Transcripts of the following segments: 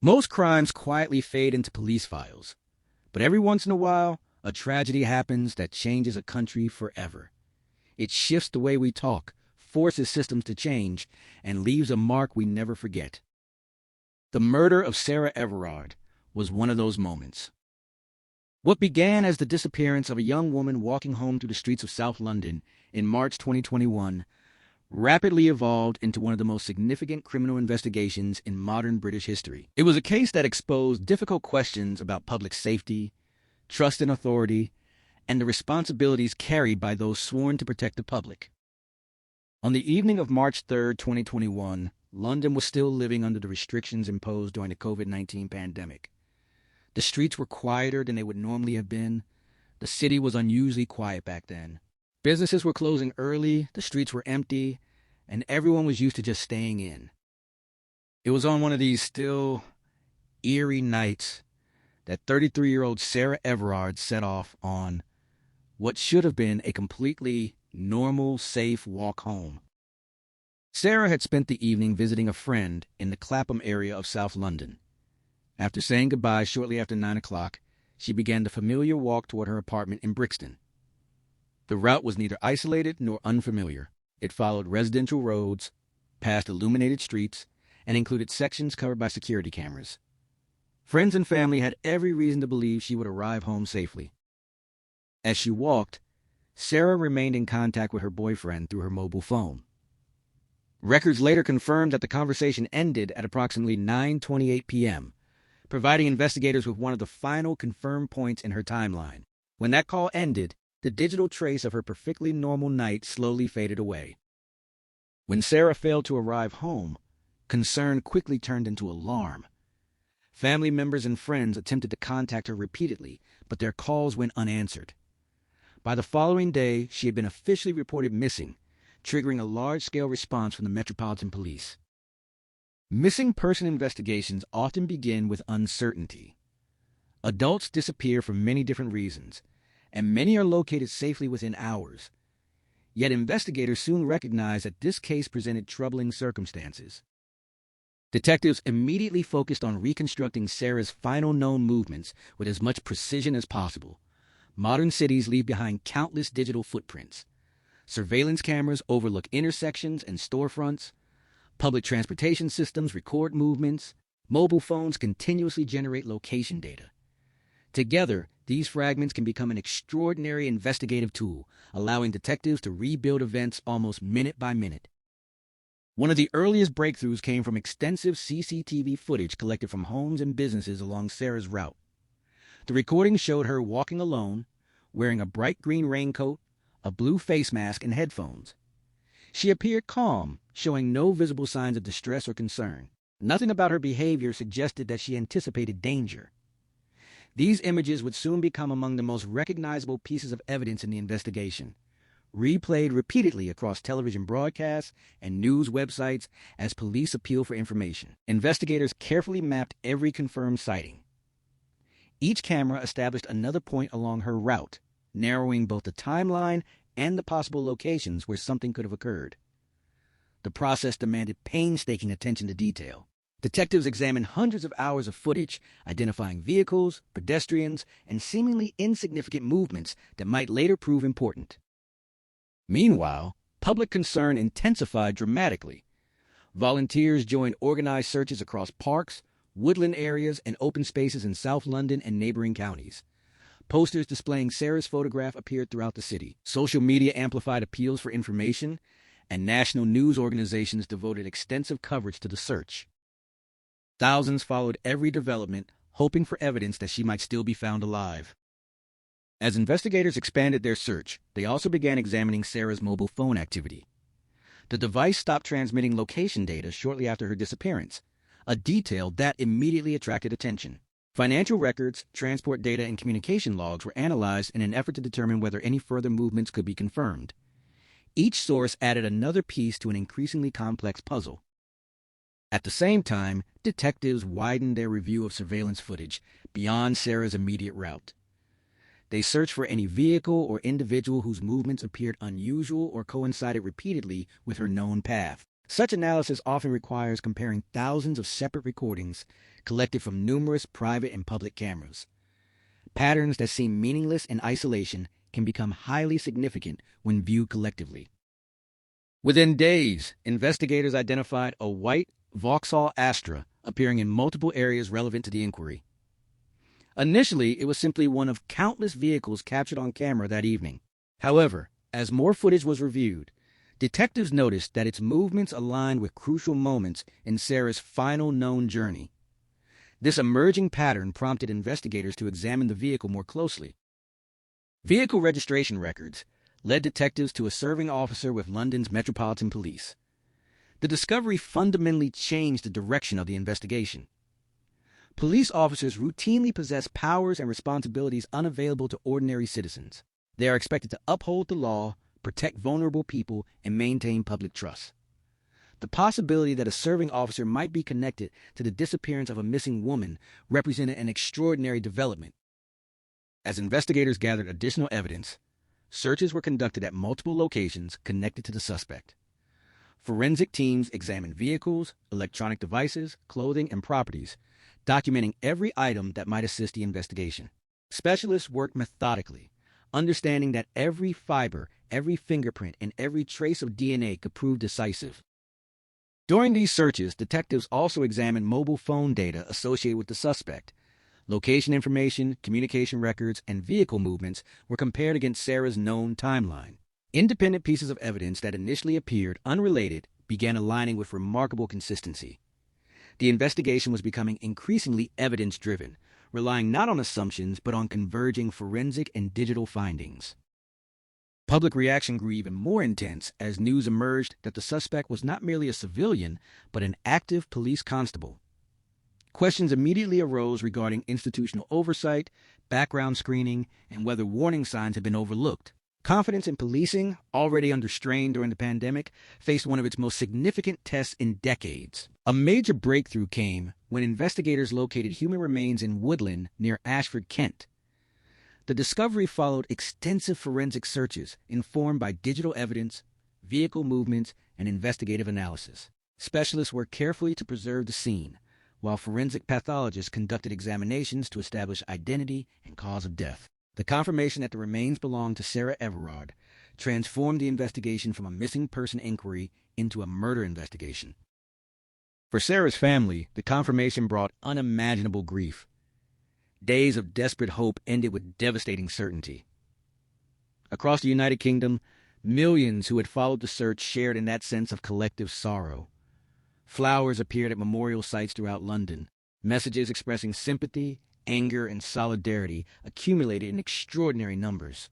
Most crimes quietly fade into police files, but every once in a while, a tragedy happens that changes a country forever. It shifts the way we talk, forces systems to change, and leaves a mark we never forget. The murder of Sarah Everard was one of those moments. What began as the disappearance of a young woman walking home through the streets of South London in March 2021 rapidly evolved into one of the most significant criminal investigations in modern British history. It was a case that exposed difficult questions about public safety, trust in authority, and the responsibilities carried by those sworn to protect the public. On the evening of March 3, 2021, London was still living under the restrictions imposed during the COVID-19 pandemic. The streets were quieter than they would normally have been. The city was unusually quiet back then. Businesses were closing early, the streets were empty, and everyone was used to just staying in. It was on one of these still, eerie nights that 33-year-old Sarah Everard set off on what should have been a completely normal, safe walk home. Sarah had spent the evening visiting a friend in the Clapham area of South London. After saying goodbye shortly after 9 o'clock, she began the familiar walk toward her apartment in Brixton. The route was neither isolated nor unfamiliar. It followed residential roads, past illuminated streets, and included sections covered by security cameras. Friends and family had every reason to believe she would arrive home safely. As she walked, Sarah remained in contact with her boyfriend through her mobile phone. Records later confirmed that the conversation ended at approximately 9:28 p.m., providing investigators with one of the final confirmed points in her timeline. When that call ended, the digital trace of her perfectly normal night slowly faded away. When Sarah failed to arrive home, concern quickly turned into alarm. Family members and friends attempted to contact her repeatedly, but their calls went unanswered. By the following day, she had been officially reported missing, triggering a large-scale response from the Metropolitan Police. Missing person investigations often begin with uncertainty. Adults disappear for many different reasons, and many are located safely within hours. Yet investigators soon recognized that this case presented troubling circumstances. Detectives immediately focused on reconstructing Sarah's final known movements with as much precision as possible. Modern cities leave behind countless digital footprints. Surveillance cameras overlook intersections and storefronts. Public transportation systems record movements. Mobile phones continuously generate location data. Together, these fragments can become an extraordinary investigative tool, allowing detectives to rebuild events almost minute by minute. One of the earliest breakthroughs came from extensive CCTV footage collected from homes and businesses along Sarah's route. The recording showed her walking alone, wearing a bright green raincoat, a blue face mask, and headphones. She appeared calm, showing no visible signs of distress or concern. Nothing about her behavior suggested that she anticipated danger. These images would soon become among the most recognizable pieces of evidence in the investigation, replayed repeatedly across television broadcasts and news websites as police appealed for information. Investigators carefully mapped every confirmed sighting. Each camera established another point along her route, narrowing both the timeline and the possible locations where something could have occurred. The process demanded painstaking attention to detail. Detectives examined hundreds of hours of footage, identifying vehicles, pedestrians, and seemingly insignificant movements that might later prove important. Meanwhile, public concern intensified dramatically. Volunteers joined organized searches across parks, woodland areas, and open spaces in South London and neighboring counties. Posters displaying Sarah's photograph appeared throughout the city. Social media amplified appeals for information, and national news organizations devoted extensive coverage to the search. Thousands followed every development, hoping for evidence that she might still be found alive. As investigators expanded their search, they also began examining Sarah's mobile phone activity. The device stopped transmitting location data shortly after her disappearance, a detail that immediately attracted attention. Financial records, transport data, and communication logs were analyzed in an effort to determine whether any further movements could be confirmed. Each source added another piece to an increasingly complex puzzle. At the same time, detectives widened their review of surveillance footage beyond Sarah's immediate route. They searched for any vehicle or individual whose movements appeared unusual or coincided repeatedly with her known path. Such analysis often requires comparing thousands of separate recordings collected from numerous private and public cameras. Patterns that seem meaningless in isolation can become highly significant when viewed collectively. Within days, investigators identified a white Vauxhall Astra appearing in multiple areas relevant to the inquiry. Initially, it was simply one of countless vehicles captured on camera that evening. However, as more footage was reviewed, detectives noticed that its movements aligned with crucial moments in Sarah's final known journey. This emerging pattern prompted investigators to examine the vehicle more closely. Vehicle registration records led detectives to a serving officer with London's Metropolitan Police. The discovery fundamentally changed the direction of the investigation. Police officers routinely possess powers and responsibilities unavailable to ordinary citizens. They are expected to uphold the law, protect vulnerable people, and maintain public trust. The possibility that a serving officer might be connected to the disappearance of a missing woman represented an extraordinary development. As investigators gathered additional evidence, searches were conducted at multiple locations connected to the suspect. Forensic teams examined vehicles, electronic devices, clothing, and properties, documenting every item that might assist the investigation. Specialists worked methodically, understanding that every fiber, every fingerprint, and every trace of DNA could prove decisive. During these searches, detectives also examined mobile phone data associated with the suspect. Location information, communication records, and vehicle movements were compared against Sarah's known timeline. Independent pieces of evidence that initially appeared unrelated began aligning with remarkable consistency. The investigation was becoming increasingly evidence-driven, relying not on assumptions but on converging forensic and digital findings. Public reaction grew even more intense as news emerged that the suspect was not merely a civilian, but an active police constable. Questions immediately arose regarding institutional oversight, background screening, and whether warning signs had been overlooked. Confidence in policing, already under strain during the pandemic, faced one of its most significant tests in decades. A major breakthrough came when investigators located human remains in woodland near Ashford, Kent. The discovery followed extensive forensic searches informed by digital evidence, vehicle movements, and investigative analysis. Specialists worked carefully to preserve the scene, while forensic pathologists conducted examinations to establish identity and cause of death. The confirmation that the remains belonged to Sarah Everard transformed the investigation from a missing person inquiry into a murder investigation. For Sarah's family, the confirmation brought unimaginable grief. Days of desperate hope ended with devastating certainty. Across the United Kingdom, millions who had followed the search shared in that sense of collective sorrow. Flowers appeared at memorial sites throughout London. Messages expressing sympathy, anger, and solidarity accumulated in extraordinary numbers.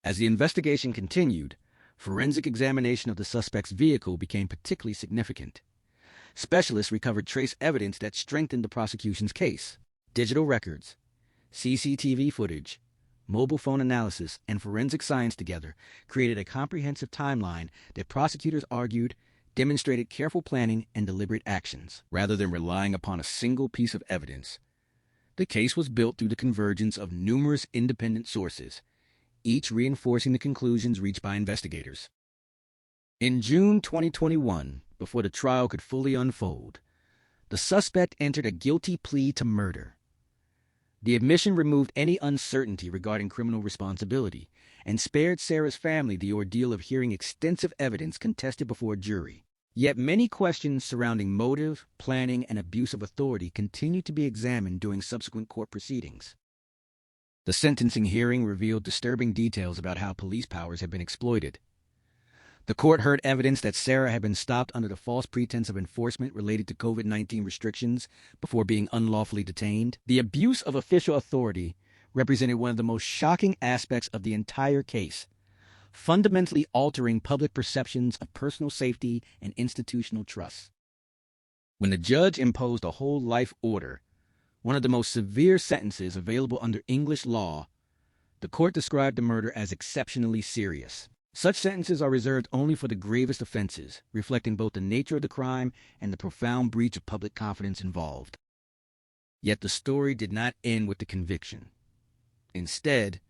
As the investigation continued, forensic examination of the suspect's vehicle became particularly significant. Specialists recovered trace evidence that strengthened the prosecution's case. Digital records, CCTV footage, mobile phone analysis, and forensic science together created a comprehensive timeline that prosecutors argued demonstrated careful planning and deliberate actions. Rather than relying upon a single piece of evidence, the case was built through the convergence of numerous independent sources, each reinforcing the conclusions reached by investigators. In June 2021, before the trial could fully unfold, the suspect entered a guilty plea to murder. The admission removed any uncertainty regarding criminal responsibility and spared Sarah's family the ordeal of hearing extensive evidence contested before a jury. Yet many questions surrounding motive, planning, and abuse of authority continued to be examined during subsequent court proceedings. The sentencing hearing revealed disturbing details about how police powers had been exploited. The court heard evidence that Sarah had been stopped under the false pretense of enforcement related to COVID-19 restrictions before being unlawfully detained. The abuse of official authority represented one of the most shocking aspects of the entire case, fundamentally altering public perceptions of personal safety and institutional trust. When the judge imposed a whole life order, one of the most severe sentences available under English law, the court described the murder as exceptionally serious. Such sentences are reserved only for the gravest offenses, reflecting both the nature of the crime and the profound breach of public confidence involved. Yet the story did not end with the conviction. Instead,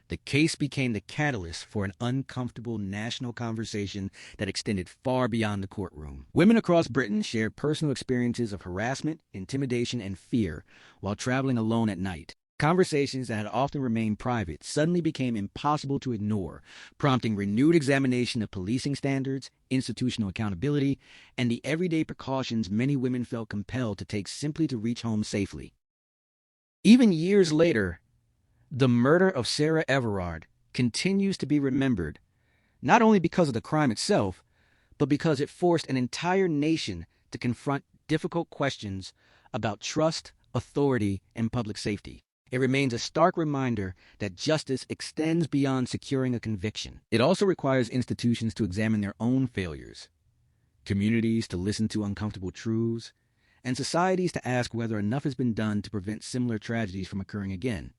The case became the catalyst for an uncomfortable national conversation that extended far beyond the courtroom. Women across Britain shared personal experiences of harassment, intimidation, and fear while traveling alone at night. Conversations that had often remained private suddenly became impossible to ignore, prompting renewed examination of policing standards, institutional accountability, and the everyday precautions many women felt compelled to take simply to reach home safely. Even years later, the murder of Sarah Everard continues to be remembered, not only because of the crime itself, but because it forced an entire nation to confront difficult questions about trust, authority, and public safety. It remains a stark reminder that justice extends beyond securing a conviction. It also requires institutions to examine their own failures, communities to listen to uncomfortable truths, and societies to ask whether enough has been done to prevent similar tragedies from occurring again.